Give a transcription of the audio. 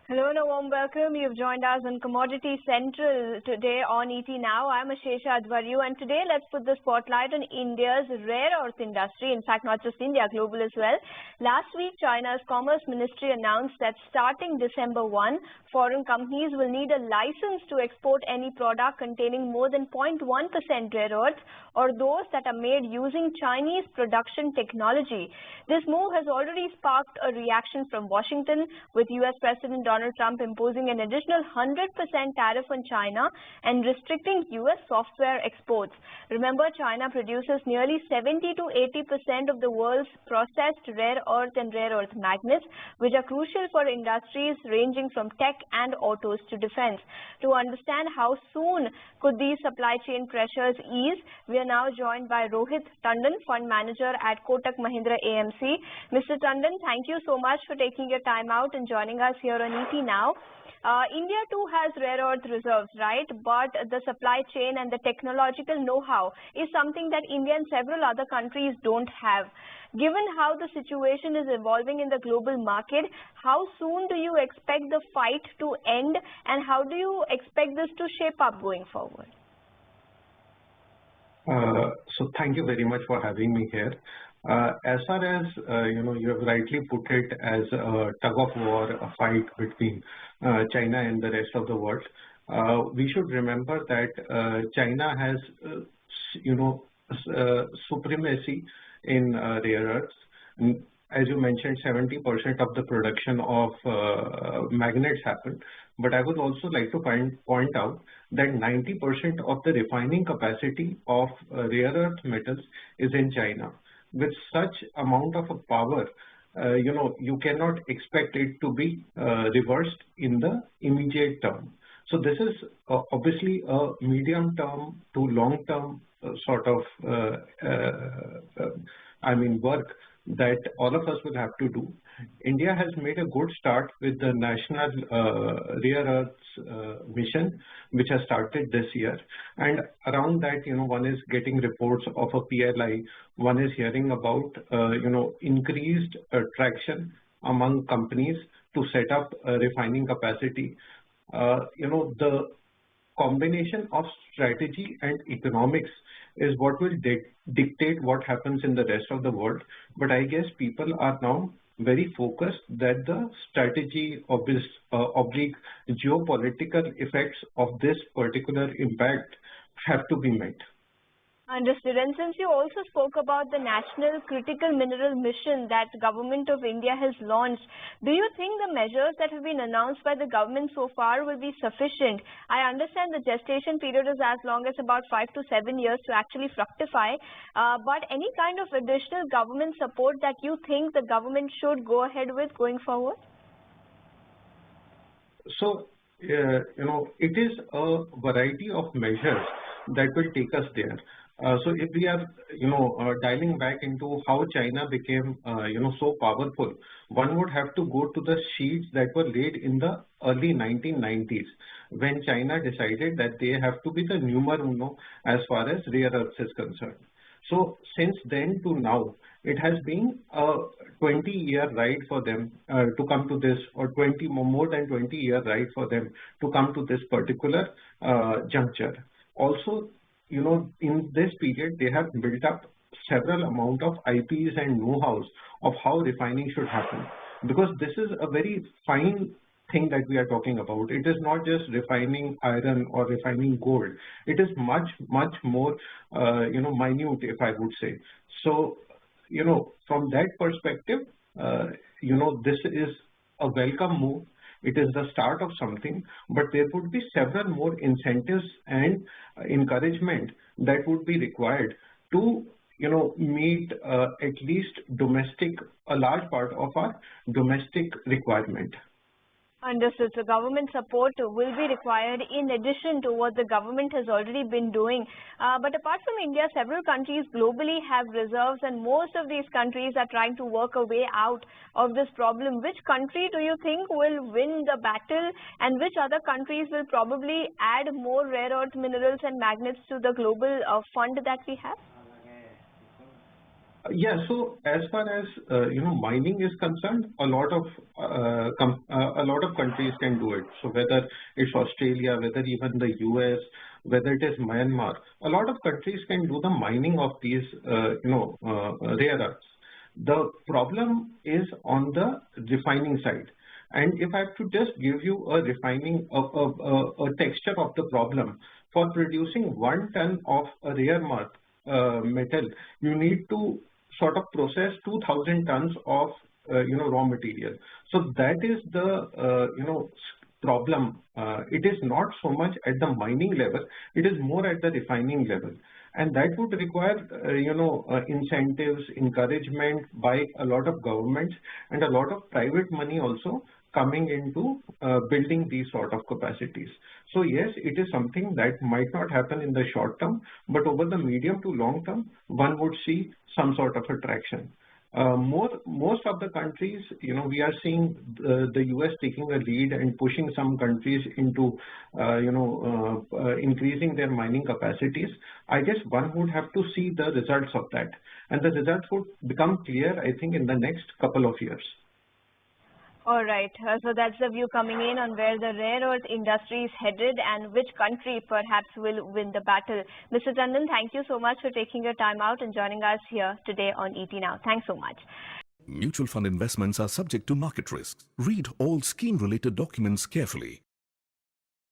Hello and a warm welcome. You've joined us on Commodity Central today on ET Now. I'm Ashesha Advaryu, and today let's put the spotlight on India's rare earth industry. In fact, not just India, global as well. Last week, China's Commerce Ministry announced that starting December 1, foreign companies will need a license to export any product containing more than 0.1% rare earths or those that are made using Chinese production technology. This move has already sparked a reaction from Washington, with US President Donald Trump imposing an additional 100% tariff on China and restricting US software exports. Remember, China produces nearly 70 to 80% of the world's processed rare earth and rare earth magnets, which are crucial for industries ranging from tech and autos to defense. To understand how soon could these supply chain pressures ease, we are now joined by Rohit Tandon, Fund Manager at Kotak Mahindra AMC. Mr. Tandon, thank you so much for taking your time out and joining us here on ET Now. India too has rare earth reserves, right? But the supply chain and the technological know-how is something that India and several other countries don't have. Given how the situation is evolving in the global market, how soon do you expect the fight to end, and how do you expect this to shape up going forward? So thank you very much for having me here. As far as you have rightly put it as a tug of war, a fight between China and the rest of the world. We should remember that China has supremacy in rare earths. As you mentioned, 70% of the production of magnets happen. But I would also like to point out that 90% of the refining capacity of rare earth metals is in China. With such amount of power, you cannot expect it to be reversed in the immediate term. So this is obviously a medium term to long term sort of work that all of us will have to do. India has made a good start with the National Rare Earths Mission, which has started this year. And around that, one is getting reports of a PLI. One is hearing about, increased traction among companies to set up a refining capacity. The combination of strategy and economics is what will dictate what happens in the rest of the world. But I guess people are now very focused that the strategy of this oblique geopolitical effects of this particular impact have to be met. Understood. And since you also spoke about the National Critical Mineral Mission that the Government of India has launched, do you think the measures that have been announced by the government so far will be sufficient? I understand the gestation period is as long as about 5 to 7 years to actually fructify, but any kind of additional government support that you think the government should go ahead with going forward? So, it is a variety of measures that will take us there. So if we are, dialing back into how China became, so powerful, one would have to go to the sheets that were laid in the early 1990s, when China decided that they have to be the numero uno as far as rare earths is concerned. So since then to now, it has been a 20-year ride for them to come to this, or more than 20-year ride for them to come to this particular juncture. Also, in this period, they have built up several amount of IPs and know-hows of how refining should happen. Because this is a very fine thing that we are talking about. It is not just refining iron or refining gold. It is much, much more, minute, if I would say. So, from that perspective, this is a welcome move. It is the start of something, but there would be several more incentives and encouragement that would be required to, meet at least a large part of our domestic requirement. Understood. So government support will be required in addition to what the government has already been doing. But apart from India, several countries globally have reserves, and most of these countries are trying to work a way out of this problem. Which country do you think will win the battle, and which other countries will probably add more rare earth minerals and magnets to the global fund that we have? Yeah, so as far as mining is concerned, a lot of countries can do it. So whether it's Australia, whether even the US, whether it is Myanmar, a lot of countries can do the mining of these rare earths. The problem is on the refining side. And if I have to just give you a texture of the problem, for producing 1 ton of a rare metal, you need to sort of process 2,000 tons of raw material. So that is the problem. It is not so much at the mining level; it is more at the refining level, and that would require incentives, encouragement by a lot of governments and a lot of private money also coming into building these sort of capacities. So yes, it is something that might not happen in the short term, but over the medium to long term, one would see some sort of attraction. Most of the countries, we are seeing the US taking a lead and pushing some countries into, increasing their mining capacities. I guess one would have to see the results of that. And the results would become clear, I think, in the next couple of years. All right. So that's the view coming in on where the rare earth industry is headed and which country perhaps will win the battle. Mr. Tandon, thank you so much for taking your time out and joining us here today on ET Now. Thanks so much. Mutual fund investments are subject to market risks. Read all scheme-related documents carefully.